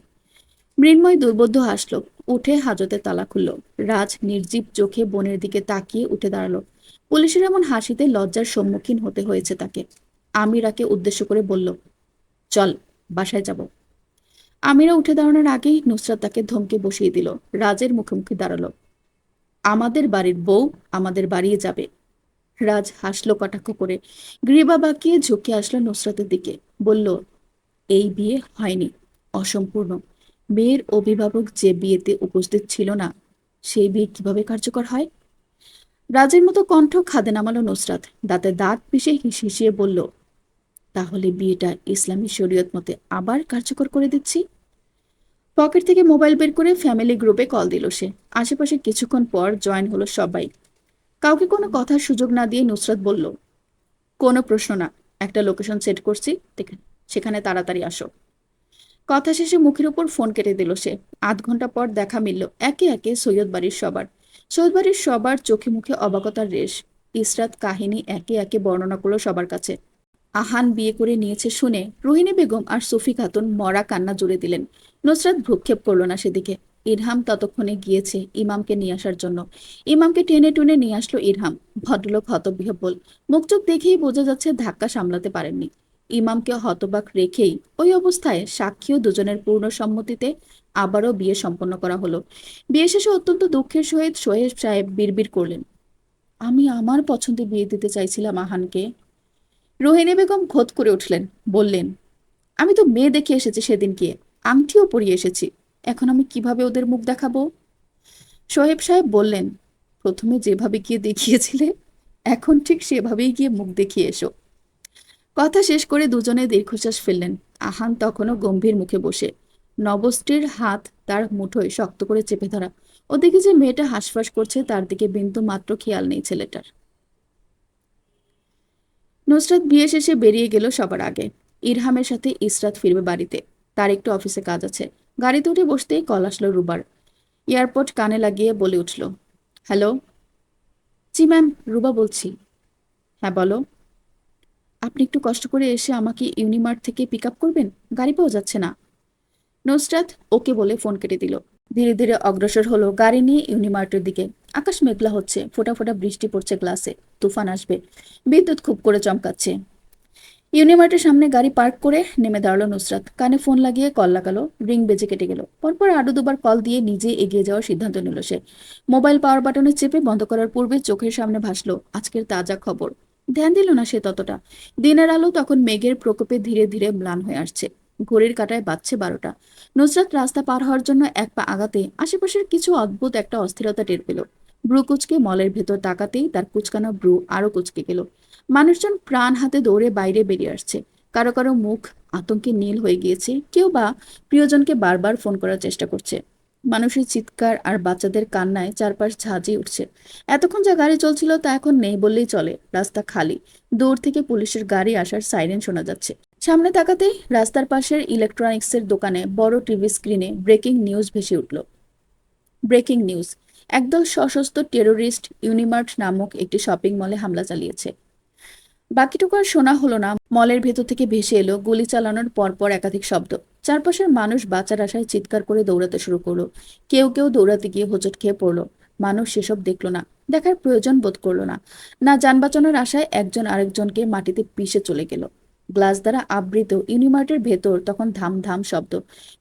মৃন্ময় দুর্বোধ্য হাসল। উঠে হাজতে তালা খুলল। রাজ নির্জীব চোখে বোনের দিকে তাকিয়ে উঠে দাঁড়ালো। পুলিশের এমন হাসিতে লজ্জার সম্মুখীন হতে হয়েছে তাকে। আমিরাকে উদ্দেশ্য করে বলল, চল, বাসায় যাব। আমিরা উঠে দাঁড়ানোর আগেই নুসরাত তাকে ধমকে বসিয়ে দিল। রাজের মুখোমুখি দাঁড়ালো, আমাদের বাড়ির বউ আমাদের বাড়িয়ে যাবে। রাজ হাসলো কটাক্ষ করে। গ্রীবা বাঁকিয়ে ঝুঁকে আসলো নুসরাতের দিকে, বলল, এই বিয়ে হয়নি, অসম্পূর্ণ। মেয়ের অভিভাবক যে বিয়েতে উপস্থিত ছিল না, সেই বিয়ে কিভাবে কার্যকর হয়? রাজের মতো কণ্ঠ খাদে নামালো নুসরাত। দাঁতে দাঁত পিষে হিসিয়ে বলল, তাহলে বিয়েটা ইসলামী শরীয়ত মতে আবার কার্যকর করে দিচ্ছি। পকেট থেকে মোবাইল বের করে ফ্যামিলি গ্রুপে কল দিল সে। আশেপাশে কিছুক্ষণ পর জয়েন হলো সবাই। কাউকে কোনো কথার সুযোগ না দিয়ে নুসরাত বলল, কোনো প্রশ্ন না, একটা লোকেশন সেট করছি, সেখানে তাড়াতাড়ি আসো। কথা শেষে মুখের উপর ফোন কেটে দিল সে। আধ ঘন্টা পর দেখা মিলল একে একে সৈয়দ বাড়ির সবার। সৈয়দ বাড়ির সবার চোখে মুখে অবাকতার রেশ। ইসরাত কাহিনী একে একে বর্ণনা করলো সবার কাছে। আহান বিয়ে করে নিয়েছে শুনে রোহিণী বেগম আর সুফি খাতুন মরা কান্না জুড়ে দিলেন। নুসরাত ভ্রুক্ষেপ করল না সেদিকে। ইরহাম ততক্ষণে গিয়েছে ইমামকে নিয়ে আসার জন্য। ইমামকে টেনে টুনে নিয়ে আসলো ইরহাম। ভদ্রলোক হতবিহ্বল। মুখ চোখ দেখেই বোঝা যাচ্ছে ধাক্কা সামলাতে পারেননি। ইমামকে হতবাক রেখেই ওই অবস্থায় সাক্ষী ও দুজনের পূর্ণ সম্মতিতে আবারও বিয়ে সম্পন্ন করা হলো। বিয়ে শেষে অত্যন্ত দুঃখের সহিত সোহেব সাহেব বিড়বিড় করলেন, আমি আমার পছন্দে বিয়ে দিতে চাইছিলাম আহানকে। রোহিণী বেগম খোদ করে উঠলেন, বললেন, আমি তো মেয়ে দেখে এসেছি সেদিনকে, আংটিও পরিয়ে এসেছি। এখন আমি কিভাবে ওদের মুখ দেখাবো? সোহেব সাহেব বললেন, প্রথমে যেভাবে গিয়ে দেখিয়েছিলে এখন ঠিক সেভাবেই গিয়ে মুখ দেখিয়ে এসো। কথা শেষ করে দুজনে দীর্ঘশ্বাস ফেললেন। আহান তখনও গম্ভীর মুখে বসে, নবশ্রীর হাত তার মুঠোয় শক্ত করে চেপে ধরা। ওদিকে যে মেয়েটা হাঁসফাঁস করছে তার দিকে বিন্দু মাত্র খেয়াল নেই ছেলেটার। নুসরাত বিয়ে শেষে বেরিয়ে গেল সবার আগে। ইরহামের সাথে ইসরাত ফিরবে বাড়িতে, তার একটু অফিসে কাজ আছে। গাড়িতে উঠে বসতেই কল আসলো রুবার। এয়ারপোর্ট কানে লাগিয়ে বলে উঠল, হ্যালো। জি ম্যাম, রুবা বলছি। হ্যাঁ বলো। আপনি একটু কষ্ট করে এসে আমাকে ইউনিমার্ট থেকে পিক আপ করবেন, গাড়ি পাওয়া যাচ্ছে না। নুসরাত ওকে বলে ফোন কেটে দিল। ধীরে ধীরে অগ্রসর হলো গাড়ি নিয়ে ইউনিমার্টের দিকে। আকাশ মেঘলা হচ্ছে, ফোঁটা ফোঁটা বৃষ্টি পড়ছে গ্লাসে, তুফান আসবে। বিদ্যুৎ খুব করে চমকাচ্ছে। ইউনিমার্টের সামনে গাড়ি পার্ক করে নেমে দাঁড়ালো নুসরাত। কানে ফোন লাগিয়ে কল লাগালো, রিং বেজে কেটে গেল। পরপর আরো দুবার কল দিয়ে নিজে এগিয়ে যাওয়ার সিদ্ধান্ত নিল সে। মোবাইল পাওয়ার বাটনে চেপে বন্ধ করার পূর্বে চোখের সামনে ভাসলো আজকের তাজা খবর। ধ্যান দিল না সে ততটা। দিনের আলো তখন মেঘের প্রকোপে ধীরে ধীরে ম্লান হয়ে আসছে। ঘড়ির কাঁটায় বাজছে 12টা। নুসরাত রাস্তা পার হওয়ার জন্য এক পা আগাতে আশেপাশের কিছু অদ্ভুত একটা অস্থিরতা টের পেল। ব্রু কুচকে মলের ভেতর তাকাতেই তার কুচকানো ব্রু আরো কুচকে গেল। মানুষজন প্রাণ হাতে দৌড়ে বাইরে বেরিয়ে আসছে। কারো কারো মুখ আতঙ্কে নীল হয়ে গিয়েছে, কেউ বা প্রিয়জনকে বারবার ফোন করার চেষ্টা করছে। মানুষের চিৎকার আর বাচ্চাদের কান্নায় চারপাশ ঝাঁঝিয়ে উঠছে। এতক্ষণ যা গাড়ি চলছিল তা এখন নেই বললেই চলে। রাস্তা খালি। দূর থেকে পুলিশের গাড়ি আসার সাইরেন শোনা যাচ্ছে। সামনে তাকাতেই রাস্তার পাশের ইলেকট্রনিক্সের দোকানে বড় টিভি স্ক্রিনে ব্রেকিং নিউজ ভেসে উঠল। ব্রেকিং নিউজ, একদল সশস্ত্র টেরোরিস্ট ইউনিমার্ট নামক একটি শপিং মলে হামলা চালিয়েছে। বাকিটুকু আর শোনা হলো না। মলের ভেতর থেকে ভেসে এলো গুলি চালানোর পরপর একাধিক শব্দ। চারপাশের মানুষ বাঁচার আশায় চিৎকার করে দৌড়াতে শুরু করলো। কেউ কেউ দৌড়াতে গিয়ে হোঁচট খেয়ে পড়লো। মানুষ সেসব দেখলো না, দেখার প্রয়োজন বোধ করলো না। না যান বাঁচানোর আশায় একজন আরেকজনকে মাটিতে পিষে চলে গেল। গ্লাস দ্বারা আবৃত ইউনিমার্টের ভেতর তখন ধাম ধাম শব্দ।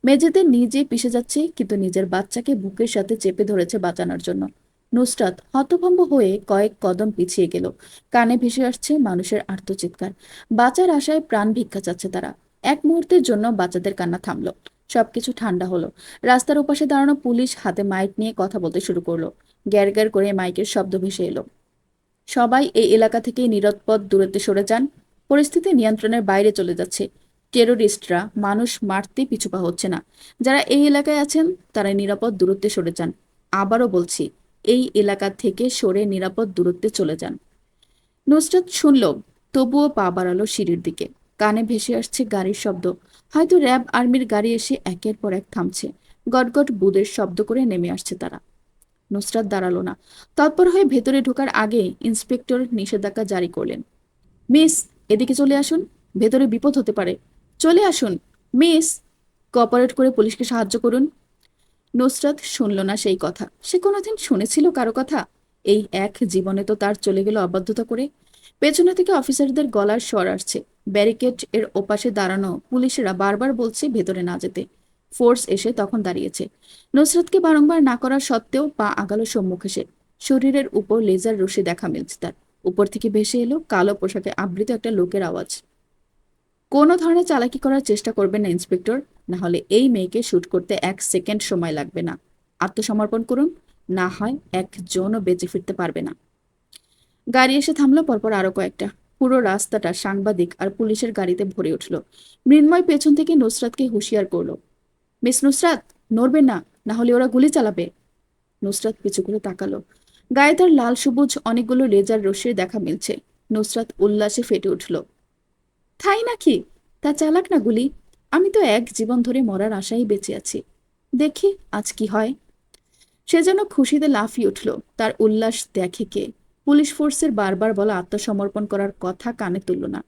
মেঝেতে নিজে পিষে যাচ্ছে, কিন্তু নিজের বাচ্চাকে বুকের সাথে চেপে ধরেছে বাঁচানোর জন্য। নুসরাত হতভম্ব হয়ে কয়েক কদম পিছিয়ে গেল। কানে ভেসে আসছে মানুষের আর্তচিৎকার। বাঁচার আশায় প্রাণ ভিক্ষা চাচ্ছে তারা। এক মুহূর্তের জন্য বাচ্চাদের কান্না থামলো। সবকিছু ঠান্ডা হলো। রাস্তার ওপাশে দাঁড়ানো পুলিশ হাতে মাইক নিয়ে কথা বলতে শুরু করলো। গ্যার গ্যার করে মাইকের শব্দ ভেসে এলো, সবাই এই এলাকা থেকে নিরাপদ দূরত্বে সরে যান। পরিস্থিতি নিয়ন্ত্রণের বাইরে চলে যাচ্ছে। টেরোরিস্টরা মানুষ মারতে পিছুপা হচ্ছে না। যারা এই এলাকায় আছেন তারা নিরাপদ দূরত্বে সরে যান। আবারও বলছি, এই এলাকা থেকে সরে নিরাপদ দূরত্বে চলে যান। নুসরাত শুনল, তবুও পা বাড়ালো সিঁড়ির দিকে। কানে ভেসে আসছে গাড়ির শব্দ। হয়তো র্যাব আর্মির গাড়ি এসে একের পর এক থামছে। গটগট বুদের শব্দ করে নেমে আসছে তারা। নুসরাত দাঁড়ালো না। তৎপর হয়ে ভেতরে ঢোকার আগে ইন্সপেক্টর নিষেধাজ্ঞা জারি করলেন। মিস, এদিকে চলে আসুন, ভেতরে বিপদ হতে পারে। চলে আসুন মিস, কোঅপারেট করে পুলিশকে সাহায্য করুন। নুসরাত শুনল না সেই কথা। সে কোনোদিন শুনেছিল কারো কথা? এই এক জীবনে তো তার চলে গেল অবাধ্যতা করে। পেছনে থেকে অফিসারদের গলার স্বর আসছে। ব্যারিকেড এর ওপাশে দাঁড়ানো পুলিশেরা বারবার বলছে ভেতরে না যেতে। ফোর্স এসে তখন দাঁড়িয়েছে। নুসরাতকে বারংবার না করার সত্ত্বেও পা আগালো সম্মুখে সে। শরীরের উপর লেজার রশ্মি দেখা মিলছে তার। উপর থেকে ভেসে এলো কালো পোশাকে আবৃত একটা লোকের আওয়াজ। কোনো ধরনের চালাকি করার চেষ্টা করবেন না ইন্সপেক্টর, না হলে এই মেয়েকে শুট করতে 1 সেকেন্ড সময় লাগবে না। আত্মসমর্পণ করুন, না হয় একজনও বেঁচে ফিরতে পারবে না। গাড়ি এসে থামলো, পরপর আরো কয়েকটা। পুরো রাস্তাটা সাংবাদিক আর পুলিশের গাড়িতে ভরে উঠল। মৃন্ময় পেছন থেকে নুসরাতকে হুঁশিয়ার করলো, মিস নুসরাত, নড়বেন না, না হলে ওরা গুলি চালাবে। নুসরাত পিছু করে তাকালো। গায়ে তার লাল সবুজ অনেকগুলো লেজার রশ্মির দেখা মিলছে। নুসরাত উল্লাসে ফেটে উঠল, তাই নাকি? তা চালাক না গুলি। আমি তো এক জীবন ধরে মরার আশায় বেঁচে আছি, দেখি আজ কি হয়। সে যেন খুশিতে লাফিয়ে উঠল। তার উল্লাস দেখে কে? পুলিশ ফোর্সের বারবার বলা আত্মসমর্পণ করার কথা কানে তুলল না।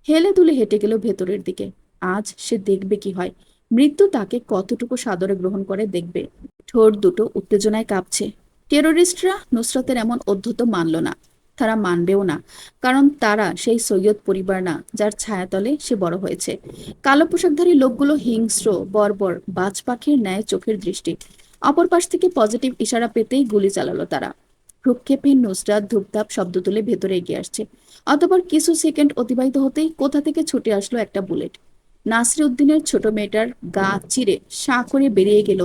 হেলে দুলে হেঁটে গেল ভেতরের দিকে। আজ সে দেখবে কি হয়, মৃত্যু তাকে কতটুকু সাদরে গ্রহণ করে দেখবে। ঠোঁট দুটো উত্তেজনায় কাঁপছে। টেরোরিস্টরা নুসরাতের এমন অধ্যত্ত মানল না। তারা মানবেও না, কারণ তারা সেই সৈয়দ পরিবার না যার ছায়াতলে সে বড় হয়েছে। কালো পোশাকধারী লোকগুলো হিংস্র, বর্বর, বাজ পাখির ন্যায় চোখের দৃষ্টি। অপর পাশ থেকে পজিটিভ ইশারা পেতেই গুলি চালালো তারা। ভ্রুক্ষেপহীন নুসরাত ধূপধাপ শব্দ তুলে ভেতরে এগিয়ে আসছে। অতঃপর কিছু সেকেন্ড অতিবাহিত হতেই কোথা থেকে ছুটে আসলো একটা বুলেট। নাসির উদ্দিনের ছোট মেয়েটার গা চিরে সাঁ করে বেরিয়ে গেল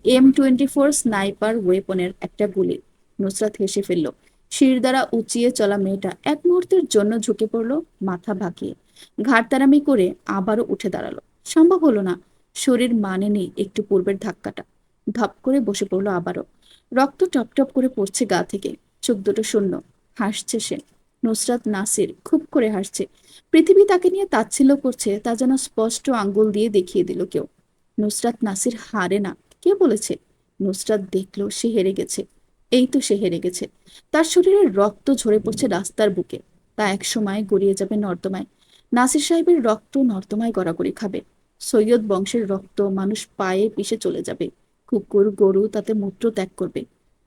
M24 স্নাইপার ওয়েপনের একটা গুলি। নুসরাত হেসে ফেলল। শির দ্বারা উঁচিয়ে চলা মেয়েটা এক মুহূর্তের জন্য ঝুঁকে পড়ল, মাথা বাঁকিয়ে। ঘাড়তারামি করে আবারও উঠে দাঁড়ালো। সম্ভব হলো না, শরীর মানেনি একটু পূর্বের ধাক্কাটা। ধপ করে বসে পড়লো আবারও। রক্ত টপ টপ করে পড়ছে গা থেকে। চোখ দুটো শূন্য। হাসছে সে। নুসরাত নাসির খুব করে হাসছে। পৃথিবী তাকে নিয়ে তাচ্ছিল্য করছে, তা যেন স্পষ্ট আঙ্গুল দিয়ে দেখিয়ে দিল কেউ। নুসরাত নাসির হারে না, কে বলেছে? নুসরাত দেখলো সে হেরে গেছে। এই তো সে হেরে গেছে। তার শরীরে রক্ত ঝরে পড়ছে রাস্তার বুকে। তা এক সময় গড়িয়ে যাবে নর্দমায়। নাসির সাহেবের রক্ত নর্দমায় গড়াগড়ি খাবে। সৈয়দ বংশের রক্ত মানুষ পায়ে পিষে চলে যাবে। কুকুর গরু তাতে মূত্র ত্যাগ করবে।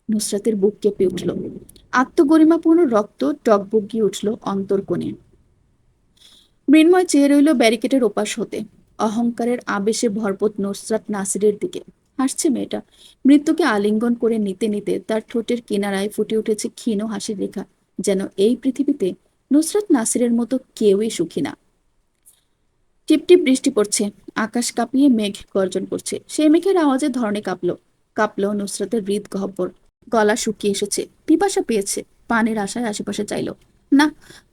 নুসরাতের বুক কেঁপে উঠল। আত্মগরিমাপূর্ণ রক্ত টকবগিয়ে উঠল অন্তর্কোণে। মৃন্ময় চেয়ে রইল ব্যারিকেডের ওপাশ হতে। অহংকারের আবেশে ভরপুর নুসরাত নাসিরের দিকে। হাসছে মেয়েটা। মৃত্যুকে আলিঙ্গন করে নিতে নিতে তার ঠোঁটের কিনারায় ফুটে উঠেছে ক্ষীণ হাসির রেখা। যেন এই পৃথিবীতে নুসরাত নাসিরের মতো কেউই সুখী না। টিপটিপ বৃষ্টি পড়ছে। আকাশ কাঁপিয়ে মেঘ গর্জন করছে। সেই মেঘের আওয়াজে ধরনে কাঁপলো। কাঁপলো নুসরাতের হৃদ গহ্বর। গলা শুকিয়ে এসেছে। পিপাসা পেয়েছে। পানির আশায় আশেপাশে চাইলো। না,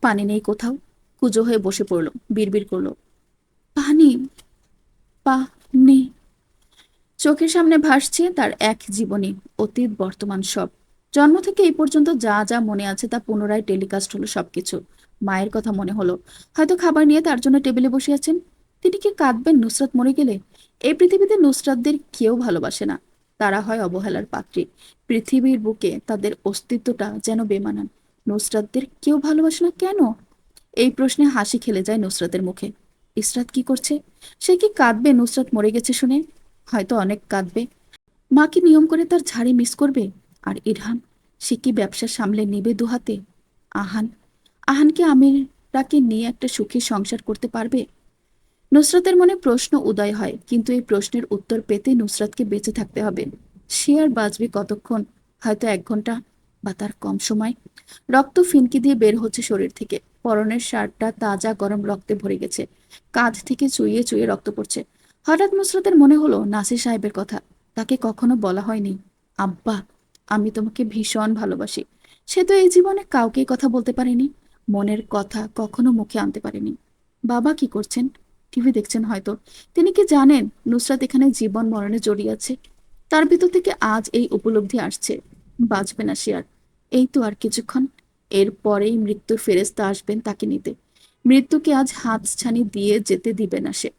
পানি নেই কোথাও। কুজো হয়ে বসে পড়লো। বিড়বিড় করলো, পানি, পানি। চোখের সামনে ভাসছে তার এক জীবনী, অতীত বর্তমান সব। জন্ম থেকে এই পর্যন্ত যা যা মনে আছে তা পুনরায় টেলিকাস্ট হলো সবকিছু। মায়ের কথা মনে হলো। হয়তো খাবার নিয়ে তার জন্য টেবিলে বসে আছেন। তিনি কি কাঁদবেন নুসরাত মরে গেলে? এই পৃথিবীতে নুসরাতদের কেউ ভালোবাসে না। তারা হয় অবহেলার পাত্রী। পৃথিবীর বুকে তাদের অস্তিত্বটা যেন বেমানান। নুসরাতদের কেউ ভালোবাসে না কেন? এই প্রশ্নে হাসি খেলে যায় নুসরাতের মুখে। ইসরাত কি করছে? সে কি কাঁদবে নুসরাত মরে গেছে শুনে? হয়তো অনেক কাঁদবে। মা কি নিয়ম করে তার ঝাড়ি মিস করবে? আর ইরহান, সে কি ব্যবসা সামলে নিবে দুহাতে? আহান, আহানকে আমিরাকে নিয়ে একটা সুখী সংসার করতে পারবে? নুসরাতের মনে প্রশ্ন উদয় হয়, কিন্তু এই প্রশ্নের উত্তর পেতে নুসরাতকে বেঁচে থাকতে হবে। সে আর বাঁচবে কতক্ষণ? হয়তো 1 ঘন্টা, বা তার কম সময়। রক্ত ফিনকি দিয়ে বের হচ্ছে শরীর থেকে। পরনের শার্টটা তাজা গরম রক্তে ভরে গেছে। কাঁধ থেকে চুইয়ে চুইয়ে রক্ত পড়ছে। হঠাৎ নুসরাতের মনে হলো নাসির সাহেবের কথা। তাকে কখনো বলা হয়নি, আব্বা, আমি তোমাকে ভীষণ ভালোবাসি। সে তো এই জীবনে কাউকে কথা বলতে পারেনি। মনের কথা কখনো মুখে আনতে পারেনি। বাবা কি করছেন? টিভি দেখছেন হয়তো। তিনি কি জানেন নুসরাত এখানে জীবন মরণে জড়িয়ে আছে? তার ভিতর থেকে আজ এই উপলব্ধি আসছে, বাঁচবে না সে আর। এই তো আর কিছুক্ষণ। এর পরেই মৃত্যুর ফেরেশতা আসবেন তাকে নিতে। মৃত্যুকে আজ হাতছানি দিয়ে যেতে দিবে না সে।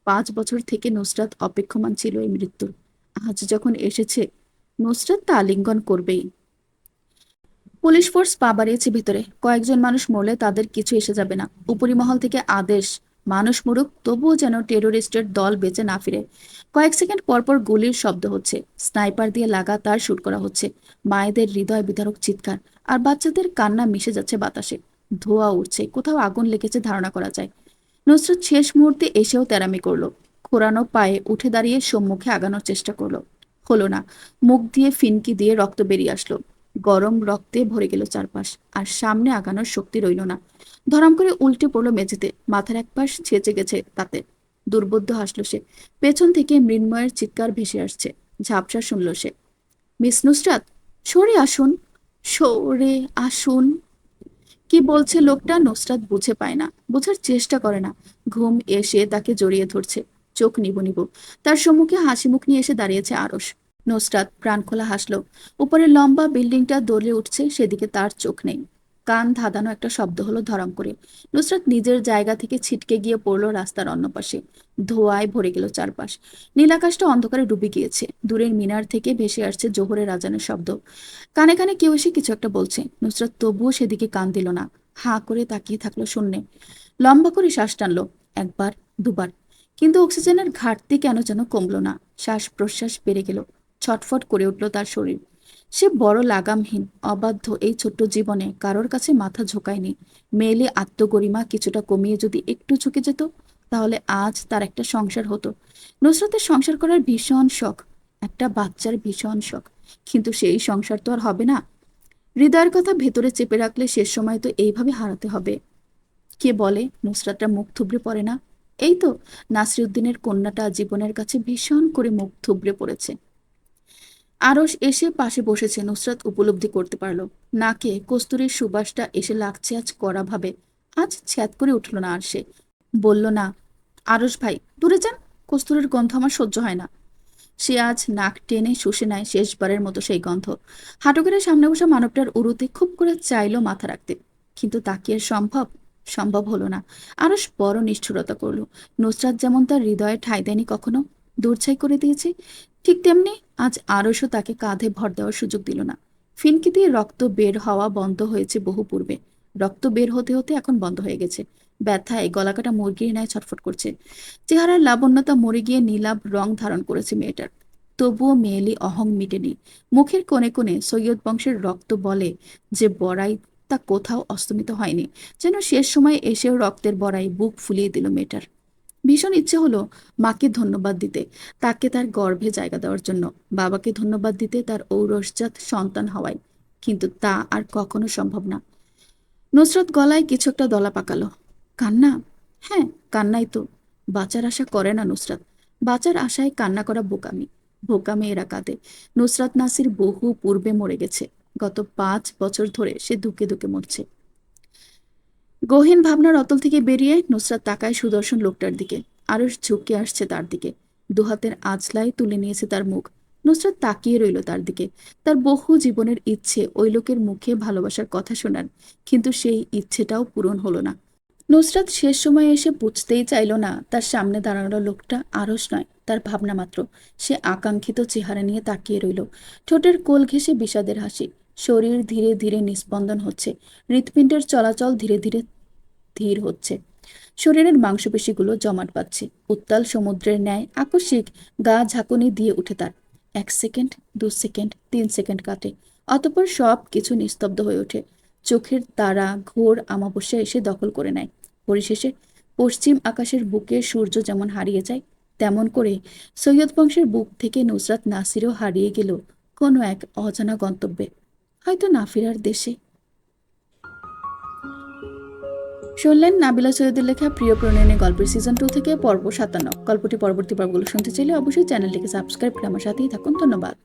5 বছর থেকে নুসরাত অপেক্ষমান ছিল এই মৃত্যুর। আজ যখন এসেছে, নুসরাত তা আলিঙ্গন করবেই। পুলিশ ফোর্স পা বাড়িয়েছে ভিতরে। কয়েকজন মানুষ মরলে তাদের কিছু এসে যাবে না। উপরিমহল থেকে আদেশ, মানুষ মরুক, তবুও যেন টেরোরিস্টের দল বেঁচে না ফিরে। কয়েক সেকেন্ড পরপর গুলির শব্দ হচ্ছে। স্নাইপার দিয়ে লাগাতার শুট করা হচ্ছে। মায়েদের হৃদয় বিদারক চিৎকার আর বাচ্চাদের কান্না মিশে যাচ্ছে বাতাসে। ধোঁয়া উঠছে, কোথাও আগুন লেগেছে ধারণা করা যায়। নুসরত শেষ মুহূর্তে এসেও তেরামি করলো। খোঁড়ানো পায়ে উঠে দাঁড়িয়ে সম্মুখে আগানোর চেষ্টা করলো। হলো না। মুখ দিয়ে ফিনকি দিয়ে রক্ত বেরিয়ে আসলো। গরম রক্তে ভরে গেল চারপাশ। আর সামনে আগানোর শক্তি রইল না। ধরাম করে উল্টে পড়লো মেঝেতে। মাথার এক পাশ ছেঁচে গেছে তাতে। দুর্বোধ্য হাসলো সে। পেছন থেকে মৃন্ময়ের চিৎকার ভেসে আসছে। ঝাপসা শুনল সে, মিস নুসরাত, সরে আসুন, সরে আসুন। কি বলছে লোকটা নুসরাত বুঝে পায় না, বোঝার চেষ্টা করে না। ঘুম এসে তাকে জড়িয়ে ধরছে। চোখ নিবু নিবু। তার সম্মুখে হাসি মুখ নিয়ে এসে দাঁড়িয়েছে আরশ। নুসরাত প্রাণ খোলা হাসল। উপরে লম্বা বিল্ডিংটা দৌড়ে উঠছে, সেদিকে তার চোখ নেই। কান ধাঁধানো একটা শব্দ হলো ধরম করে। নুসরাত নিজের জায়গা থেকে ছিটকে গিয়ে পড়ল রাস্তার অন্য পাশে। ধোঁয়ায় ভরে গেল চারপাশ। নীলাকাশটা অন্ধকারে ডুবে গিয়েছে। দূরের মিনার থেকে ভেসে আসছে জোহরের আজানের শব্দ। কানে কানে কেউ এসে কিছু একটা বলছে। নুসরাত তবুও সেদিকে কান দিল না। হাঁ করে তাকিয়ে থাকলো শূন্যে। লম্বা করে শ্বাস টানলো। একবার, দুবার। কিন্তু অক্সিজেনের ঘাটতি কেন যেন কমল না। শ্বাস প্রশ্বাস বেড়ে গেল। ছটফট করে উঠল তার শরীর। সে বড় লাগামহীন, অবাধ্য এই ছোট্ট জীবনে কারোর কাছে মাথা ঝোঁকায়নি। মেয়েলি আত্মগরিমা কিছুটা কমিয়ে যদি একটু ঝুঁকে যেত, তাহলে আজ তার একটা সংসার হতো। নুসরাতের সংসার করার ভীষণ শখ। একটা বাচ্চার ভীষণ শখ। কিন্তু সেই সংসার তো আর হবে না। হৃদয়ের কথা ভেতরে চেপে রাখলে শেষ সময় তো এইভাবে হারাতে হবে। কে বলে নুসরাতরা মুখ থুবড়ে পড়ে না? এই তো নাসিরউদ্দিনের কন্যাটা জীবনের কাছে ভীষণ করে মুখ থুবড়ে পড়েছে। আরশ এসে পাশে বসেছে। নুসরাত উপলব্ধি করতে পারল নাকে কস্তুরীর সুবাসটা এসে লাগছে আজ কড়া ভাবে। আজ ছ্যাদ করে উঠল না আর সে। বলল, না আরশ ভাই, দূরে যান, কস্তুরীর গন্ধ আমার সহ্য হয় না। সে আজ নাক টেনে শুষে নেয় শেষবারের মতো সেই গন্ধ। হাঁটুগের সামনে বসা মানবটার উরুতে খুব করে চাইল মাথা রাখতে, কিন্তু তা কি আর সম্ভব? সম্ভব হলো না। আরশ বড় নিষ্ঠুরতা করল। নুসরাত যেমন তার হৃদয়ে ঠাঁই দেয়নি কখনো, দূরছাই করে দিয়েছে, ঠিক তেমনি আজ আরশও তাকে কাঁধে ভর দেওয়ার সুযোগ দিল না। ফিনকি দিয়ে রক্ত বের হওয়া বন্ধ হয়েছে বহু পূর্বে। রক্ত বের হতে হতে এখন বন্ধ হয়ে গেছে। ব্যথায় গলাকাটা মুরগির ন্যায় ছটফট করছে। চেহারার লাবণ্যতা মরে গিয়ে নীলাভ রং ধারণ করেছে মেয়েটার। তবুও মেয়েলি অহং মিটেনি। মুখের কোণে কোণে সৈয়দ বংশের রক্ত বলে যে বড়াই, তা কোথাও অস্তমিত হয়নি। যেন শেষ সময় এসেও রক্তের বড়াই বুক ফুলিয়ে দিল মেয়েটার। ভীষণ ইচ্ছে হলো মাকে ধন্যবাদ দিতে, তাকে তার গর্ভে জায়গা দেওয়ার জন্য, বাবাকে ধন্যবাদ দিতে তার ঔরসজাত সন্তান হওয়ায়, কিন্তু তা আর কখনো সম্ভব না। নুসরত গলায় কিছু একটা দলা পাকালো। কান্না? হ্যাঁ, কান্নাই তো। বাঁচার আশা করে না নুসরাত। বাঁচার আশায় কান্না করা বোকামি। বোকামি এরা কাঁদে। নুসরাত নাসির বহু পূর্বে মরে গেছে। গত 5 বছর ধরে সে ধুকে ধুকে মরছে। গহীন ভাবনার অতল থেকে বেরিয়ে নুসরাত তাকায় সুদর্শন লোকটার দিকে। আরশ ঝুঁকে আসছে তার দিকে। দুহাতের আঁচলায় তুলে নিয়েছে তার মুখ। নুসরাত তাকিয়ে রইল তার দিকে। তার বহু জীবনের ইচ্ছে ওই লোকের মুখে ভালোবাসার কথা শোনার, কিন্তু সেই ইচ্ছেটাও পূরণ হলো না। নুসরাত শেষ সময়ে এসে বুঝতেই চাইল না তার সামনে দাঁড়ানো লোকটা আরশ নয়, তার ভাবনা মাত্র। সে আকাঙ্ক্ষিত চেহারা নিয়ে তাকিয়ে রইল। ঠোঁটের কোল ঘেঁষে বিষাদের হাসি। শরীর ধীরে ধীরে নিস্পন্দন হচ্ছে। হৃৎপিণ্ডের চলাচল ধীরে ধীরে ধীর হচ্ছে। শরীরের মাংসপেশিগুলো জমাট বাঁধছে। উত্তাল সমুদ্রের ন্যায় আকস্মিক গা ঝাঁকুনি দিয়ে উঠে তার। 1 সেকেন্ড, 2 সেকেন্ড, 3 সেকেন্ড কাটে। অতঃপর সব কিছু নিস্তব্ধ হয়ে ওঠে। চোখের তারা ঘোর আমাবস্যা এসে দখল করে নেয়। পরিশেষে পশ্চিম আকাশের বুকে সূর্য যেমন হারিয়ে যায়, তেমন করে সৈয়দ বংশের বুক থেকে নুসরাত নাসিরও হারিয়ে গেল কোনো এক অজানা গন্তব্যে, হয়তো না ফেরার দেশে। শুনলেন নাবিলা সৈয়দের লেখা প্রিয় প্রণয়নী গল্পের সিজন 2 থেকে পর্ব 57। গল্পটি পরবর্তী পর্বগুলো শুনতে চাইলে অবশ্যই চ্যানেলটিকে সাবস্ক্রাইব করে আমার সাথেই থাকুন। ধন্যবাদ।